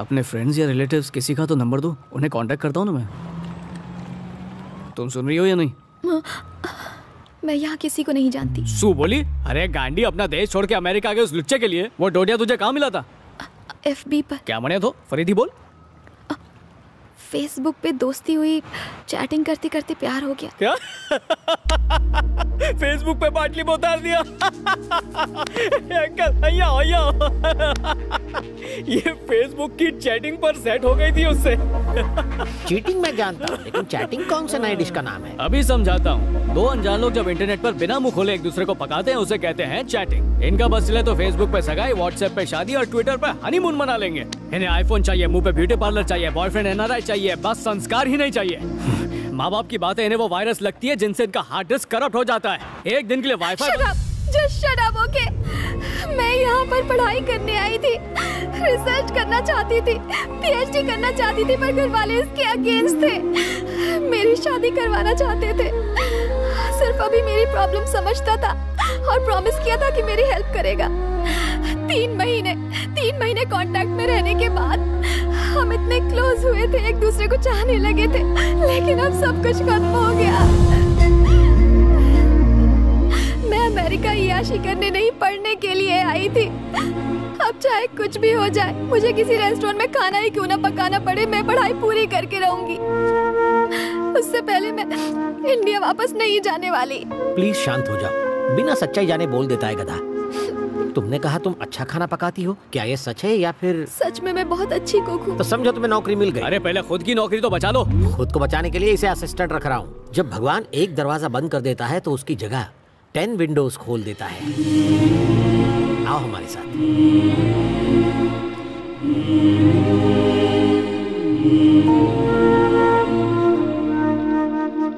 अपने फ्रेंड्स या रिलेटिव्स किसी का तो नंबर दो, उन्हें कांटेक्ट करता हूँ ना मैं। तुम सुन रही हो या नहीं? मैं यहाँ किसी को नहीं जानती। सू बोली, अरे गांडी, अपना देश छोड़ के अमेरिका गए उस लुच्चे के लिए। वो डोडिया तुझे कहाँ मिला था? FB पर। क्या मने तो फरीदी बोल। फेसबुक पे दोस्ती हुई, चैटिंग करते करते प्यार हो गया। क्या? फेसबुक पे बाटली में उतार दिया। ये फेसबुक की चैटिंग पर सेट हो गई थी उससे। चीटिंग मैं जानता हूँ, लेकिन चैटिंग कौन सा नए डिश का नाम है? अभी समझाता हूँ। दो अनजान लोग जब इंटरनेट पर बिना मुंह खोले एक दूसरे को पकाते हैं, उसे कहते हैं चैटिंग। इनका बस चले तो फेसबुक पे सगाई, व्हाट्सएप पे शादी और ट्विटर पे हनीमून मना लेंगे। इन्हें आईफोन चाहिए, मुंह पे ब्यूटी पार्लर चाहिए, बॉयफ्रेंड NRI चाहिए, बस संस्कार ही नहीं चाहिए। माँ बाप की बातें इन्हें वो वायरस लगती है जिनसे इनका हार्ड डिस्क करप्ट हो जाता है। एक दिन के लिए wifi. Just shut up, okay? मैं यहाँ पर पढ़ाई करने आई थी, रिसर्च करना चाहती थी, PhD करना चाहती थी, पर घर वाले इसके अगेंस्ट थे। मेरी शादी करवाना चाहते थे। सिर्फ अभी मेरी प्रॉब्लम समझता था और प्रॉमिस किया था कि मेरी हेल्प करेगा। 3 महीने कांटेक्ट में रहने के बाद हम इतने क्लोज हुए थे, एक दूसरे को चाहने लगे थे, लेकिन अब सब कुछ खत्म हो गया। मैं अमेरिका याशी करने नहीं, पढ़ने के लिए आई थी। अब चाहे कुछ भी हो जाए, मुझे किसी रेस्टोरेंट में खाना ही क्यों ना पकाना पड़े, मैं पढ़ाई पूरी करके रहूंगी। उससे पहले मैं इंडिया वापस नहीं जाने वाली। प्लीज शांत हो जाओ, बिना सच्चाई जाने बोल देता है गधा। तुमने कहा तुम अच्छा खाना पकाती हो, क्या ये सच है या फिर? सच में मैं बहुत अच्छी कुक हूँ। तो समझो तुम्हें नौकरी मिल गई। अरे पहले खुद की नौकरी तो बचा लो। खुद को बचाने के लिए इसे असिस्टेंट रख रहा हूँ। जब भगवान एक दरवाजा बंद कर देता है तो उसकी जगह 10 विंडोज खोल देता है। आओ हमारे साथ।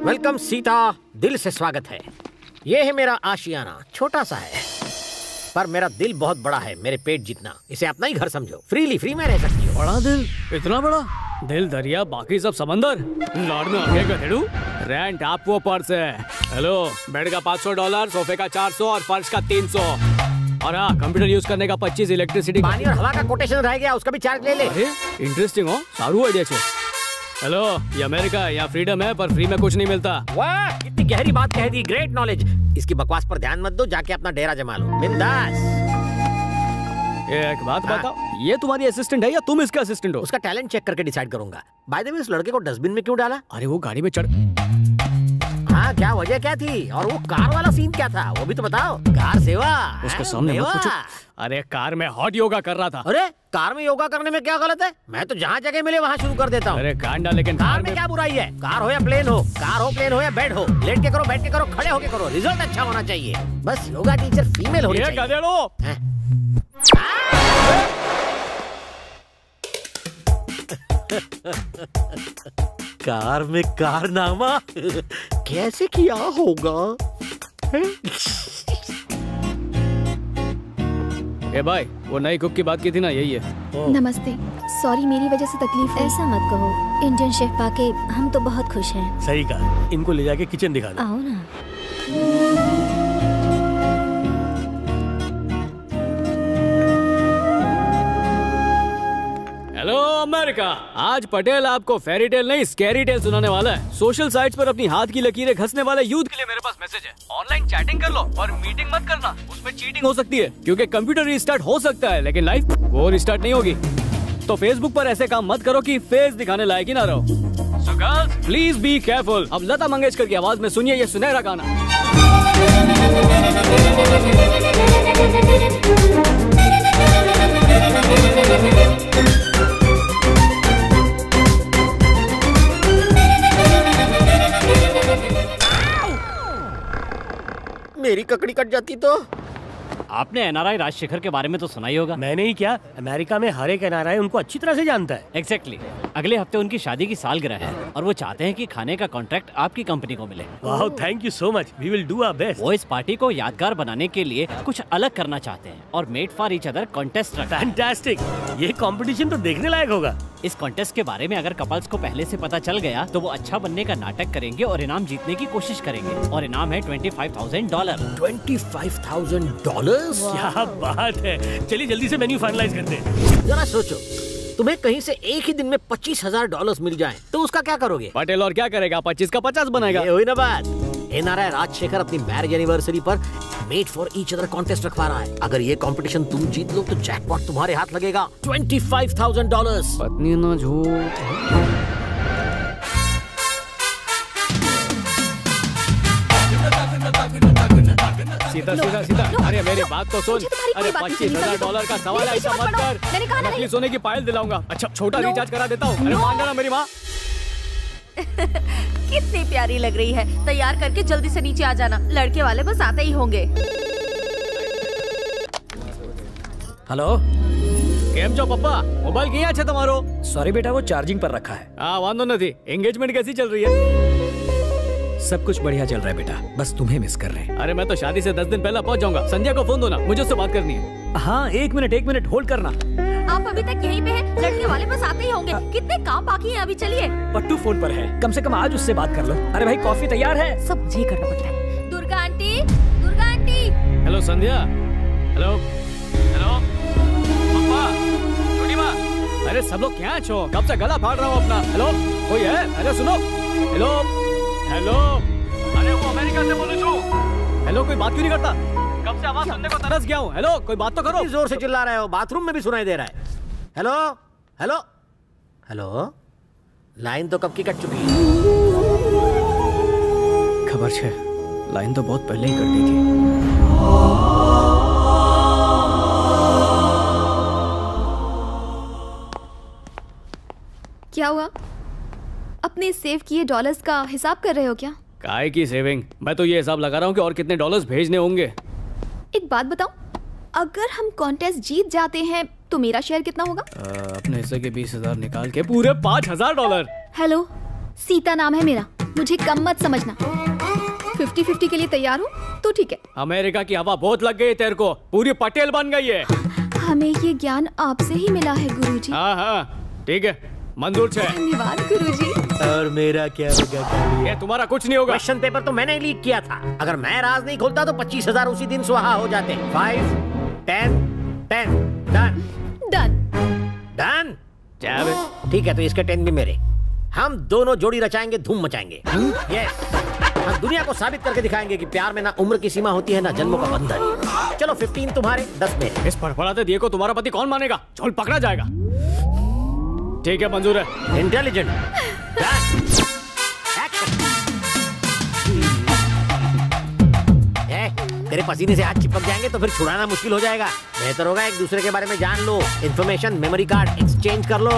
वेलकम सीता, दिल से स्वागत है। ये है मेरा आशियाना, छोटा सा है पर मेरा दिल बहुत बड़ा है, मेरे पेट जितना। इसे अपना ही घर समझो, फ्री में रह सकती हो। बड़ा दिल? इतना बड़ा दिल? दरिया बाकी सब समंदर। लॉर्ड में आगे गधेड़ू। रेंट आप वो पर्स है। हेलो, बेड का $500, सोफे का 400 और फर्श का 300। और हाँ, कंप्यूटर यूज करने का 25, इलेक्ट्रिसिटी, पानी और हवा का कोटेशन रह गया, उसका भी चार्ज ले ले। इंटरेस्टिंग हो, सारू आइडिया छे। हेलो, ये अमेरिका, यहाँ फ्रीडम है पर फ्री में कुछ नहीं मिलता। वाह, कितनी गहरी बात कह दी, ग्रेट नॉलेज। इसकी बकवास पर ध्यान मत दो, जाके अपना डेरा जमा लो, बिंदास। एक बात बताओ, ये तुम्हारी असिस्टेंट है या तुम इसका असिस्टेंट हो? उसका टैलेंट चेक करके डिसाइड करूंगा। बाय द वे, इस लड़के को डस्टबिन में क्यों डाला? अरे वो गाड़ी में चढ़। हाँ, क्या वजह क्या थी? और वो कार वाला सीन क्या था, वो भी तो बताओ। कार सेवा उसके सामने मत पूछो। अरे कार में हॉट योगा कर रहा था। अरे कार में योगा करने में क्या गलत है? मैं तो जहाँ जगह मिले वहाँ शुरू कर देता हूँ। अरे गांडा, लेकिन कार में क्या बुराई है? कार हो या प्लेन हो, कार हो, प्लेन हो या बेड हो, लेट के करो, बैठ के करो, खड़े होके करो, रिजल्ट अच्छा होना चाहिए। बस योगा टीचर फीमेल होनी चाहिए। कार में कारनामा कैसे किया होगा? ए भाई, वो नई कुक की बात की थी ना, यही है। नमस्ते, सॉरी मेरी वजह से तकलीफ है। ऐसा मत कहो, इंडियन शेफ पाके हम तो बहुत खुश हैं। सही कहा, इनको ले जाके किचन दिखा दो। आओ ना। हेलो अमेरिका, आज पटेल आपको फेरी टेल नहीं स्कैरी टेल सुनाने वाला है। सोशल साइट्स पर अपनी हाथ की लकीरें घसने वाले यूथ के लिए मेरे पास मैसेज है। ऑनलाइन चैटिंग कर लो और मीटिंग मत करना, उसमें चीटिंग हो सकती है। क्योंकि कंप्यूटर रिस्टार्ट हो सकता है लेकिन लाइफ वो रिस्टार्ट नहीं होगी। तो फेसबुक पर ऐसे काम मत करो कि फेस दिखाने लायक ही ना रहो। So girls, please be careful. अब लता मंगेशकर की आवाज में सुनिए ये सुनहरा गाना। मेरी ककड़ी कट जाती तो। आपने NRI राजशेखर के बारे में तो सुना ही होगा। मैंने ही क्या, अमेरिका में हर एक NRI उनको अच्छी तरह से जानता है। एग्जैक्टली। अगले हफ्ते उनकी शादी की सालगिरह है और वो चाहते हैं कि खाने का कॉन्ट्रैक्ट आपकी कंपनी को मिले। वाह, thank you so much, we will do our best. वो इस पार्टी को यादगार बनाने के लिए कुछ अलग करना चाहते हैं और made for each other contest रखा है। फैंटास्टिक, ये कंपटीशन तो देखने लायक होगा। इस कॉन्टेस्ट के बारे में अगर कपल्स को पहले से पता चल गया तो वो अच्छा बनने का नाटक करेंगे और इनाम जीतने की कोशिश करेंगे। और इनाम है $25,000। $25,000? क्या बात है, चलिए जल्दी से मेन्यू फाइनलाइज करते हैं। जरा सोचो, तुम्हें कहीं से एक ही दिन में $25,000 मिल जाए तो उसका क्या करोगे? पटेल और क्या करेगा? 25 का 50 बनाएगा। ये हुई ना बात। NRI राजशेखर अपनी मैरिज एनिवर्सरी पर made for each other contest रखवा रहा है। अगर ये कंपटीशन तुम जीत लो तो जैकपॉट तुम्हारे हाथ लगेगा $25,000। पत्नी ना झूठ। सीधा सीधा सीधा। अरे मेरी बात तो सुन। अरे $25,000 का सवाल है, ऐसा मत कर। नकली सोने की पायल दिलाऊंगा। अच्छा छोटा रिचार्ज करा देता हूँ। अरे मान जाना मेरी माँ। कितनी प्यारी लग रही है। तैयार करके जल्दी से नीचे आ जाना, लड़के वाले बस आते ही होंगे। हेलो, કેમ છો પપ્પા? મોબાઈલ ક્યાં છે તમારો? सॉरी बेटा, वो चार्जिंग पर रखा है। हाँ वांदो नहीं। एंगेजमेंट कैसी चल रही है? सब कुछ बढ़िया चल रहा है बेटा, बस तुम्हें मिस कर रहे हैं। अरे मैं तो शादी से 10 दिन पहले पहुंच जाऊंगा। संध्या को फोन दो ना, मुझे उससे बात करनी है। हाँ एक मिनट होल्ड करना। आप अभी तक यहीं पे हैं? लड़के वाले बस आते ही होंगे। कितने काम बाकी हैं अभी, चलिए। पट्टू फोन पर है, कम से कम आज उससे बात कर लो। अरे भाई कॉफी तैयार है? सब मुझे करना पड़ता है। Durga aunty, Durga aunty. Hello Sandhya. Hello hello पप्पा, छोटी माँ। अरे सब लोग क्या छो? कब से गला फाड़ रहा हूँ अपना। हेलो कोई है? अरे सुनो। Hello hello. अरे वो अमेरिका से बोलूं छू। हेलो कोई बात क्यों नहीं करता? कब से आवाज सुनने को तरस गया हूँ। हेलो कोई बात तो करो। जोर से चिल्ला रहे हो, बाथरूम में भी सुनाई दे रहा है। Hello hello hello. लाइन तो कब की कट चुकी है? खबर छे, लाइन तो बहुत पहले ही कर दी थी। क्या हुआ? अपने सेव किए डॉलर्स का हिसाब कर रहे हो क्या? काय की सेविंग? मैं तो ये हिसाब लगा रहा हूँ कि और कितने डॉलर्स भेजने होंगे। एक बात बताओ, अगर हम कॉन्टेस्ट जीत जाते हैं तो मेरा शेयर कितना होगा? अपने हिस्से के 20,000 निकाल के पूरे $5,000। हेलो, सीता नाम है मेरा, मुझे कम मत समझना। 50-50 के लिए तैयार हो तो ठीक है। अमेरिका की हवा बहुत लग गई तेरे को, पूरी पटेल बन गई है। हमें ये ज्ञान आपसे ही मिला है गुरुजी। हाँ हाँ ठीक है, मंजूर है। धन्यवाद गुरुजी। और मेरा क्या होगा? ये तुम्हारा कुछ नहीं होगा। क्वेश्चन पेपर तो मैंने लीक किया था। अगर मैं राज नहीं खोलता तो 25,000 उसी दिन स्वाहा हो जाते। 5 10 10 डन डन डन। क्या? ठीक है तो इसके 10 भी मेरे। हम दोनों जोड़ी रचाएंगे, धूम मचाएंगे। यस, हम दुनिया को साबित करके दिखाएंगे कि प्यार में ना उम्र की सीमा होती है ना जन्मों का बंधन। चलो 15 तुम्हारे, 10 मेरे। इस फड़फड़ाते दिए को तुम्हारा पति कौन मानेगा? झोल पकड़ा जाएगा। ठीक है मंजूर है। इंटेलिजेंट। तेरे पसीने से हाथ चिपक जाएंगे तो फिर छुड़ाना मुश्किल हो जाएगा। बेहतर होगा एक दूसरे के बारे में जान लो, इंफॉर्मेशन मेमोरी कार्ड एक्सचेंज कर लो।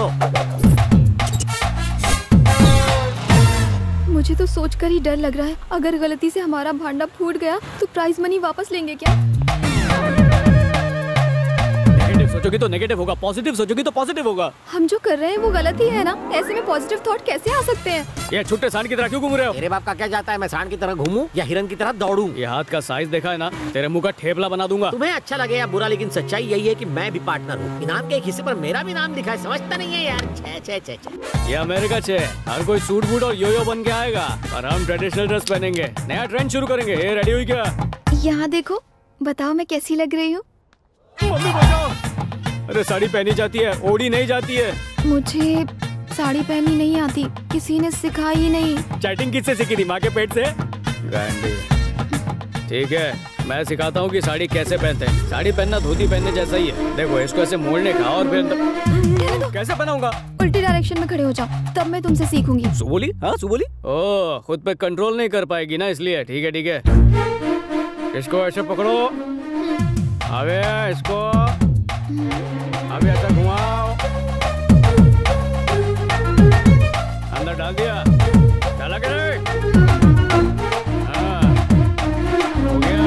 मुझे तो सोचकर ही डर लग रहा है, अगर गलती से हमारा भांडा फूट गया तो प्राइज मनी वापस लेंगे क्या? नेगेटिव सोचोगी तो नेगेटिव होगा, पॉजिटिव सोचोगी तो पॉजिटिव होगा। हम जो कर रहे हैं वो गलत ही है ना, ऐसे में पॉजिटिव थॉट कैसे आ सकते हैं? ये छुट्टे सांड की तरह क्यों घूम रहे हो? तेरे बाप का क्या जाता है मैं सांड की तरह घूमूं या हिरन की तरह दौड़ूं? ये हाथ का साइज देखा है ना, तेरे मुंह का ठेपला बना दूंगा। तुम्हें अच्छा लगे या बुरा, लेकिन सच्चाई यही है कि मैं भी पार्टनर हूँ। इनाम के एक हिस्से पर मेरा भी नाम लिखा है, समझता नहीं है यार। छे। ये अमेरिका छे, हर कोई सूट बूट और योयो बन के आएगा और हम ट्रेडिशनल ड्रेस पहनेंगे, नया ट्रेंड शुरू करेंगे। ये रेडी हुई क्या? यहाँ देखो, बताओ मैं कैसी लग रही हूँ? मम्मी बचाओ। अरे साड़ी पहनी जाती है, ओढ़ी नहीं जाती है। मुझे साड़ी पहननी नहीं आती, किसी ने सिखाई ही नहीं। चैटिंग किससे सीखी थी? माँ के पेट से? गांडी। ठीक है, मैं सिखाता हूँ कि साड़ी कैसे पहनते हैं। साड़ी पहनना धोती पहनने जैसा ही है। देखो इसको ऐसे मोड़ने का और फिर कैसे पहनाऊंगा? उल्टी डायरेक्शन में खड़े हो जाओ, तब मैं तुमसे सीखूंगी। सुबोली? हाँ सुबोली। ओ खुद पे कंट्रोल नहीं कर पाएगी ना, इसलिए। ठीक है ठीक है, इसको ऐसे पकड़ो, आगे इसको अभी ऐसा घुमाओ, अंदर डाल दिया, डाला के नहीं? हाँ हो गया।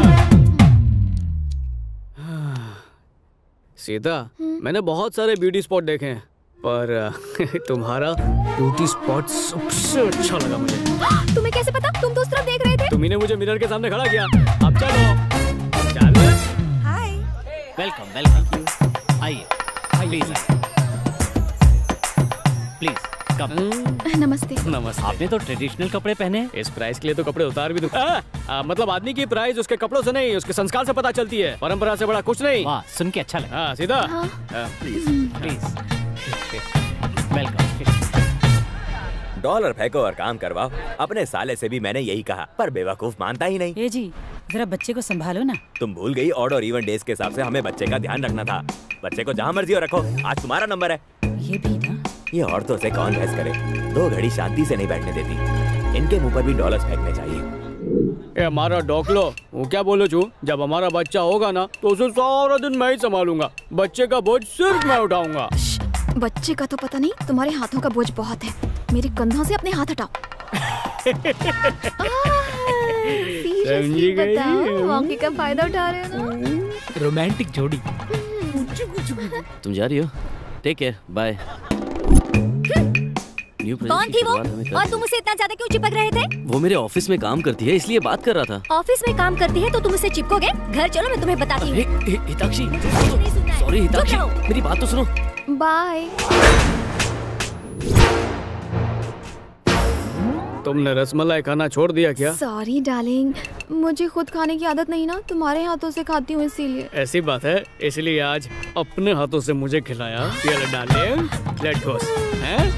सीता, मैंने बहुत सारे ब्यूटी स्पॉट देखे हैं पर तुम्हारा ब्यूटी स्पॉट सबसे अच्छा लगा मुझे। तुम्हें कैसे पता? तुम तो उस तरफ देख रहे थे। तुम्ही ने मुझे मिरर के सामने खड़ा किया। अब चलो चलो। हाय। वेलकम वेलकम, आइए प्लीज प्लीज कम। नमस्ते। नमस्ते। आपने तो ट्रेडिशनल कपड़े पहने हैं। इस प्राइस के लिए तो कपड़े उतार भी दूं। मतलब आदमी की प्राइस उसके कपड़ों से नहीं, उसके संस्कार से पता चलती है। परंपरा से बड़ा कुछ नहीं। वाह, सुन के अच्छा लगा। हाँ सीधा। Please please. वेलकम। डॉलर फेंको और काम करवाओ। अपने साले से भी मैंने यही कहा, पर बेवकूफ मानता ही नहीं। ए जी, जरा बच्चे को संभालो ना। तुम भूल गई ऑड और इवन डेज के हिसाब से हमें बच्चे का ध्यान रखना था। बच्चे को जहाँ मर्जी हो रखो, आज तुम्हारा नंबर है। ये भी ना, ये औरतों से कौन बहस करे, 2 घड़ी शांति से नहीं बैठने देती। इनके मुंह पर भी डॉलर्स फेंकने चाहिए। हमारा डॉकलो, वो क्या बोलो छू, जब हमारा बच्चा होगा ना तो उसे सारा दिन मैं ही संभालूंगा। बच्चे का बोझ सिर्फ मैं उठाऊंगा। बच्चे का तो पता नहीं, तुम्हारे हाथों का बोझ बहुत है। मेरे कंधों से अपने हाथ हटाओ। समझी गई? मौके का फायदा उठा रहे हो ना। रोमांटिक जोड़ी। तुम जा रही हो? Take care, bye. कौन थी वो और तुम उसे इतना ज्यादा क्यों चिपक रहे थे? वो मेरे ऑफिस में काम करती है, इसलिए बात कर रहा था। ऑफिस में काम करती है तो तुम उससे चिपकोगे? घर चलो, मैं तुम्हें बताती हूँ। हिताक्षी, सॉरी हिताक्षी, मेरी बात तो सुनो। बाय। तुमने रसमलाई खाना छोड़ दिया क्या? सॉरी डार्लिंग, मुझे खुद खाने की आदत नहीं ना, तुम्हारे हाथों से खाती हूँ इसीलिए। ऐसी बात है, इसलिए आज अपने हाथों से मुझे खिलाया। Darling, let's go.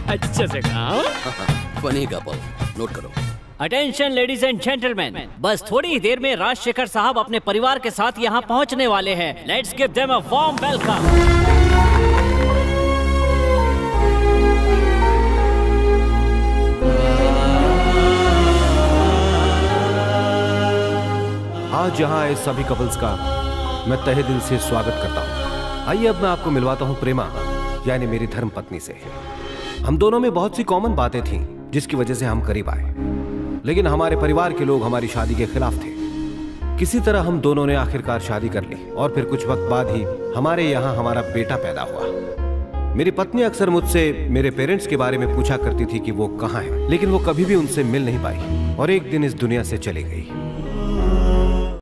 अच्छे से खाओ। फनी कपल, नोट करो। अटेंशन लेडीज एंड जेंटलमैन, बस थोड़ी ही देर में राजशेखर साहब अपने परिवार के साथ यहाँ पहुँचने वाले हैं। Let's give them a warm welcome. आज यहाँ आए सभी कपल्स का मैं तहे दिल से स्वागत करता हूँ। आइए अब मैं आपको मिलवाता हूँ प्रेमा, यानी मेरी धर्म पत्नी से। हम दोनों में बहुत सी कॉमन बातें थीं जिसकी वजह से हम करीब आए, लेकिन हमारे परिवार के लोग हमारी शादी के खिलाफ थे। किसी तरह हम दोनों ने आखिरकार शादी कर ली और फिर कुछ वक्त बाद ही हमारे यहाँ हमारा बेटा पैदा हुआ। मेरी पत्नी अक्सर मुझसे मेरे पेरेंट्स के बारे में पूछा करती थी कि वो कहाँ हैं, लेकिन वो कभी भी उनसे मिल नहीं पाई और एक दिन इस दुनिया से चली गई।